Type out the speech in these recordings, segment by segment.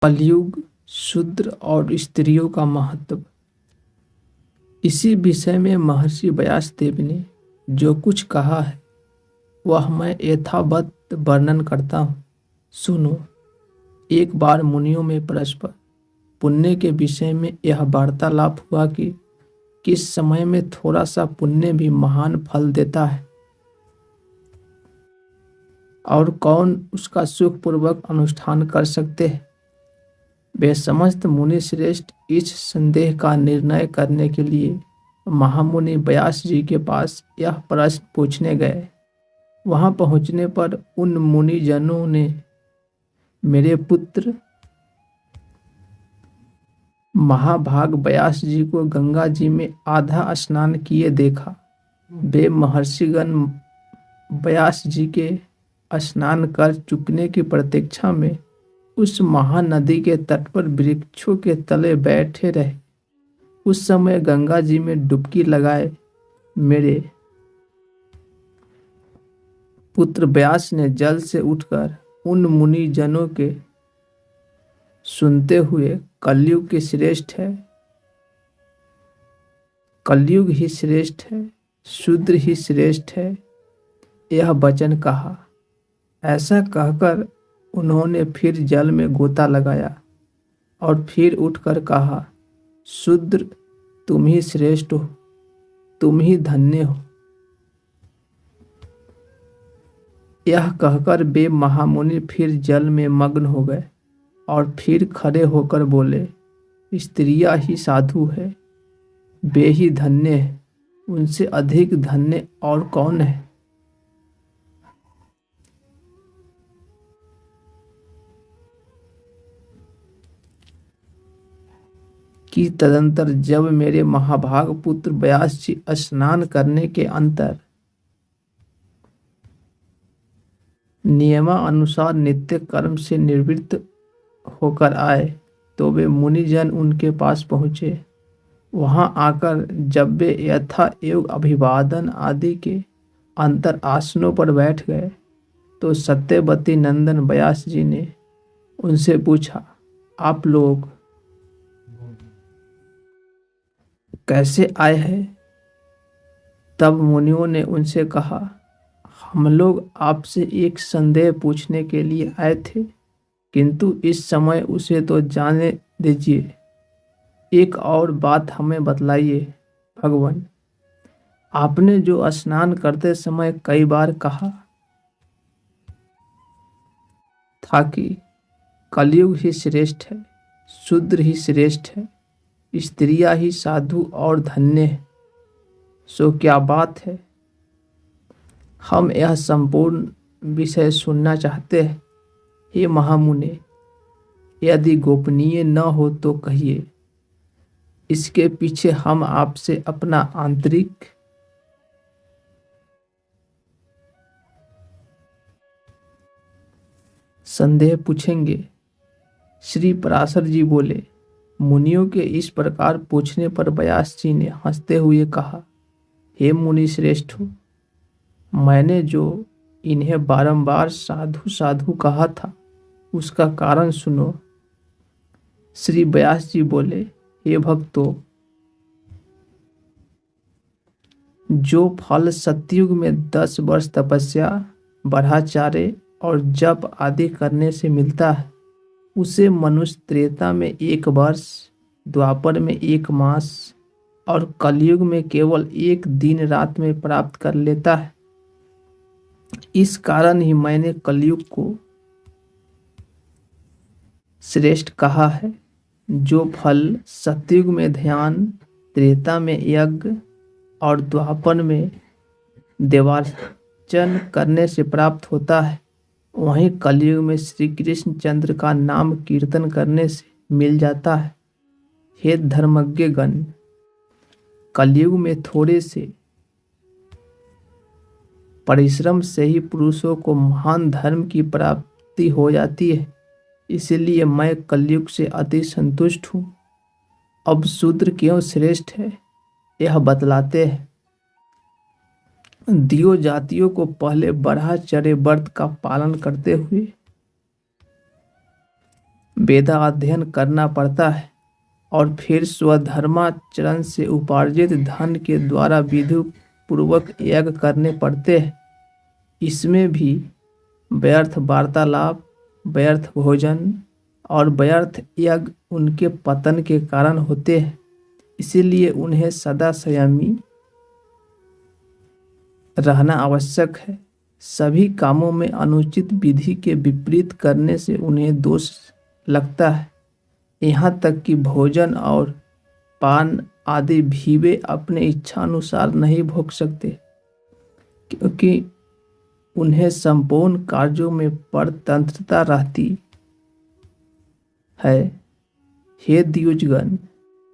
कलयुग, शूद्र और स्त्रियों का महत्व। इसी विषय में महर्षि व्यासदेव ने जो कुछ कहा है वह मैं यथावत वर्णन करता हूँ। सुनो। एक बार मुनियों में परस्पर पुण्य के विषय में यह वार्तालाप हुआ कि किस समय में थोड़ा सा पुण्य भी महान फल देता है और कौन उसका सुखपूर्वक अनुष्ठान कर सकते हैं। वे समस्त मुनि श्रेष्ठ इस संदेह का निर्णय करने के लिए महामुनि व्यास जी के पास यह प्रश्न पूछने गए। वहां पहुंचने पर उन मुनिजनों ने मेरे पुत्र महाभाग व्यास जी को गंगा जी में आधा स्नान किए देखा। वे महर्षिगण व्यास जी के स्नान कर चुकने की प्रतीक्षा में उस महानदी के तट पर वृक्षों के तले बैठे रहे। उस समय गंगा जी में डुबकी लगाए मेरे पुत्र व्यास ने जल से उठकर उन मुनि जनों के सुनते हुए कलयुग ही श्रेष्ठ है, शूद्र ही श्रेष्ठ है, यह वचन कहा। ऐसा कहकर उन्होंने फिर जल में गोता लगाया और फिर उठकर कहा, शूद्र तुम ही श्रेष्ठ हो, तुम ही धन्य हो। यह कहकर वे महामुनि फिर जल में मग्न हो गए और फिर खड़े होकर बोले, स्त्रियां ही साधु है, वे ही धन्य है, उनसे अधिक धन्य और कौन है। कि तदंतर जब मेरे महाभाग पुत्र व्यास जी स्नान करने के अंतर नियमानुसार नित्य कर्म से निवृत्त होकर आए तो वे मुनिजन उनके पास पहुँचे। वहां आकर जब वे यथा एवं अभिवादन आदि के अंतर आसनों पर बैठ गए तो सत्यवती नंदन व्यास जी ने उनसे पूछा, आप लोग कैसे आए हैं। तब मुनियों ने उनसे कहा, हम लोग आपसे एक संदेह पूछने के लिए आए थे, किंतु इस समय उसे तो जाने दीजिए। एक और बात हमें बतलाइए भगवान, आपने जो स्नान करते समय कई बार कहा था कि कलयुग ही श्रेष्ठ है, शूद्र ही श्रेष्ठ है, स्त्रियां ही साधु और धन्य है, सो क्या बात है। हम यह संपूर्ण विषय सुनना चाहते हैं। हे महामुने, यदि गोपनीय न हो तो कहिए। इसके पीछे हम आपसे अपना आंतरिक संदेह पूछेंगे। श्री पराशर जी बोले। मुनियों के इस प्रकार पूछने पर व्यास जी ने हंसते हुए कहा, हे मुनि श्रेष्ठ, मैंने जो इन्हें बारंबार साधु साधु कहा था उसका कारण सुनो। श्री व्यास जी बोले, हे भक्तों, जो फल सतयुग में 10 वर्ष तपस्या, ब्रह्मचार्य और जप आदि करने से मिलता है उसे मनुष्य त्रेता में 1 वर्ष, द्वापर में 1 मास और कलयुग में केवल 1 दिन रात में प्राप्त कर लेता है। इस कारण ही मैंने कलयुग को श्रेष्ठ कहा है। जो फल सतयुग में ध्यान, त्रेता में यज्ञ और द्वापर में देवार्चन करने से प्राप्त होता है, वहीं कलयुग में श्री कृष्ण चंद्र का नाम कीर्तन करने से मिल जाता है। हे धर्मज्ञ गण, कलयुग में थोड़े से परिश्रम से ही पुरुषों को महान धर्म की प्राप्ति हो जाती है। इसलिए मैं कलयुग से अति संतुष्ट हूँ। अब शूद्र क्यों श्रेष्ठ है यह बतलाते हैं। दियो जातियों को पहले ब्रह्मचर्य व्रत का पालन करते हुए वेदाध्ययन करना पड़ता है और फिर स्वधर्माचरण से उपार्जित धन के द्वारा विधि पूर्वक यज्ञ करने पड़ते हैं। इसमें भी व्यर्थ वार्तालाप, व्यर्थ भोजन और व्यर्थ यज्ञ उनके पतन के कारण होते हैं। इसीलिए उन्हें सदा संयमी रहना आवश्यक है। सभी कामों में अनुचित विधि के विपरीत करने से उन्हें दोष लगता है। यहाँ तक कि भोजन और पान आदि भी वे अपने इच्छा अनुसार नहीं भोग सकते, क्योंकि उन्हें संपूर्ण कार्यों में परतंत्रता रहती है। हे द्विजगण,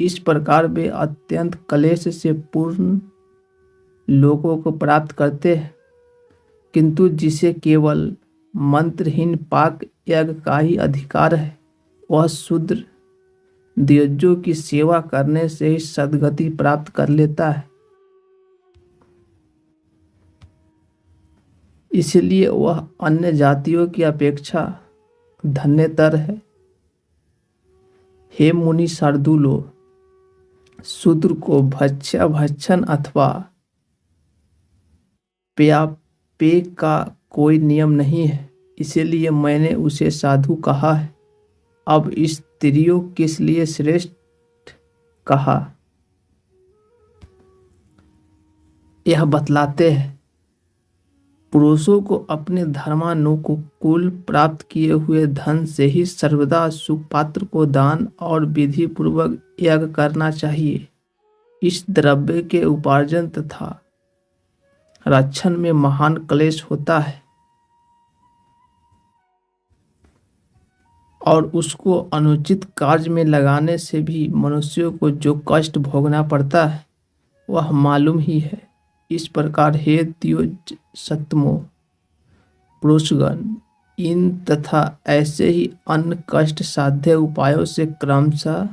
इस प्रकार वे अत्यंत क्लेश से पूर्ण लोगों को प्राप्त करते हैं, किंतु जिसे केवल मंत्रहीन पाक यज्ञ का ही अधिकार है, वह शूद्र द्विजों की सेवा करने से ही सद्गति प्राप्त कर लेता है। इसलिए वह अन्य जातियों की अपेक्षा धन्यतर है। हे मुनि शार्दूलो, शूद्र को भक्षण अथवा पेय का कोई नियम नहीं है, इसीलिए मैंने उसे साधु कहा है। अब स्त्रियों किस लिए श्रेष्ठ कहा, यह बतलाते हैं। पुरुषों को अपने धर्मानुकूल प्राप्त किए हुए धन से ही सर्वदा सुपात्र को दान और विधि पूर्वक यज्ञ करना चाहिए। इस द्रव्य के उपार्जन तथा रक्षण में महान क्लेश होता है और उसको अनुचित कार्य में लगाने से भी मनुष्यों को जो कष्ट भोगना पड़ता है वह मालूम ही है। इस प्रकार हे द्विज सत्तमो पुरुषगण, इन तथा ऐसे ही अन्य कष्ट साध्य उपायों से क्रमशः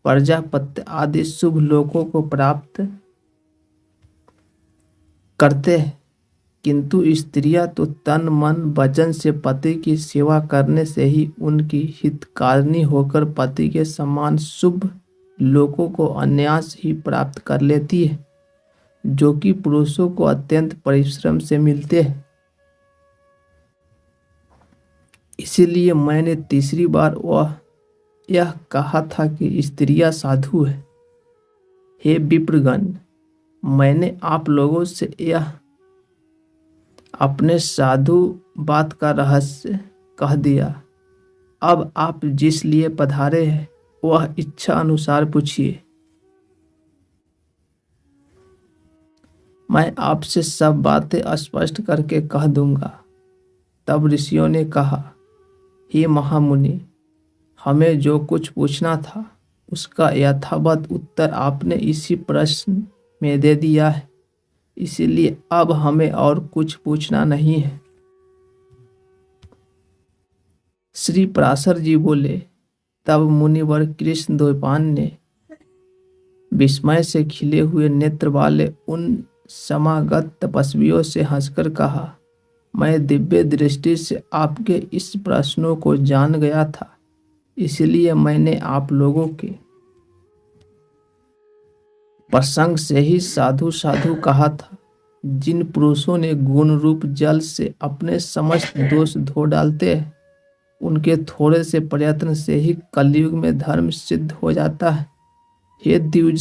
प्रजापत्य आदि शुभ लोकों को प्राप्त करते हैं, किंतु स्त्रियां तो तन मन वचन से पति की सेवा करने से ही उनकी हितकारिणी होकर पति के समान शुभ लोकों को अनायास ही प्राप्त कर लेती है, जो कि पुरुषों को अत्यंत परिश्रम से मिलते हैं। इसीलिए मैंने तीसरी बार यह कहा था कि स्त्रियां साधु है। हे विप्रगण, मैंने आप लोगों से यह अपने साधु बात का रहस्य कह दिया। अब आप जिस लिए पधारे हैं वह इच्छा अनुसार पूछिए। मैं आपसे सब बातें स्पष्ट करके कह दूंगा। तब ऋषियों ने कहा, हे महामुनि, हमें जो कुछ पूछना था उसका यथावत उत्तर आपने इसी प्रश्न में दे दिया है, इसीलिए अब हमें और कुछ पूछना नहीं है। श्री पराशर जी बोले। तब मुनिवर कृष्ण द्वैपायन ने विस्मय से खिले हुए नेत्र वाले उन समागत तपस्वियों से हंसकर कहा, मैं दिव्य दृष्टि से आपके इस प्रश्नों को जान गया था, इसलिए मैंने आप लोगों के प्रसंग से ही साधु साधु कहा था। जिन पुरुषों ने गुण रूप जल से अपने समस्त दोष धो डालते हैं, उनके थोड़े से प्रयत्न से ही कलयुग में धर्म सिद्ध हो जाता है। हे द्विज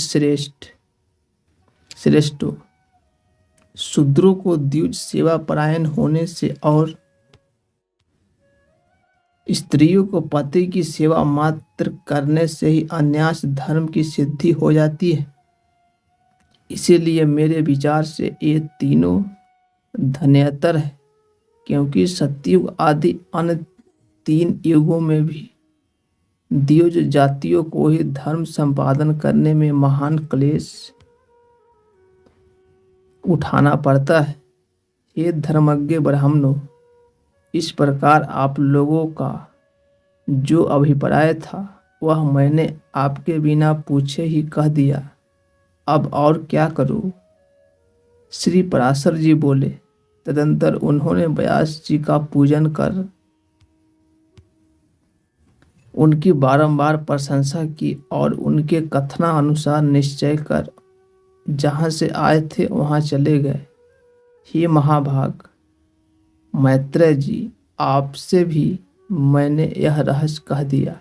श्रेष्ठो, शूद्रों को द्विज सेवा परायण होने से और स्त्रियों को पति की सेवा मात्र करने से ही अनायास धर्म की सिद्धि हो जाती है। इसीलिए मेरे विचार से ये तीनों धन्यतर है, क्योंकि सतयुग आदि अन्य 3 युगों में भी द्विज जातियों को ही धर्म संपादन करने में महान क्लेश उठाना पड़ता है। हे धर्मज्ञ ब्राह्मणों, इस प्रकार आप लोगों का जो अभिप्राय था वह मैंने आपके बिना पूछे ही कह दिया। अब और क्या करूं? श्री पराशर जी बोले। तदंतर उन्होंने व्यास जी का पूजन कर उनकी बारंबार प्रशंसा की और उनके कथनानुसार निश्चय कर जहाँ से आए थे वहाँ चले गए। हे महाभाग मैत्रेय जी, आपसे भी मैंने यह रहस्य कह दिया।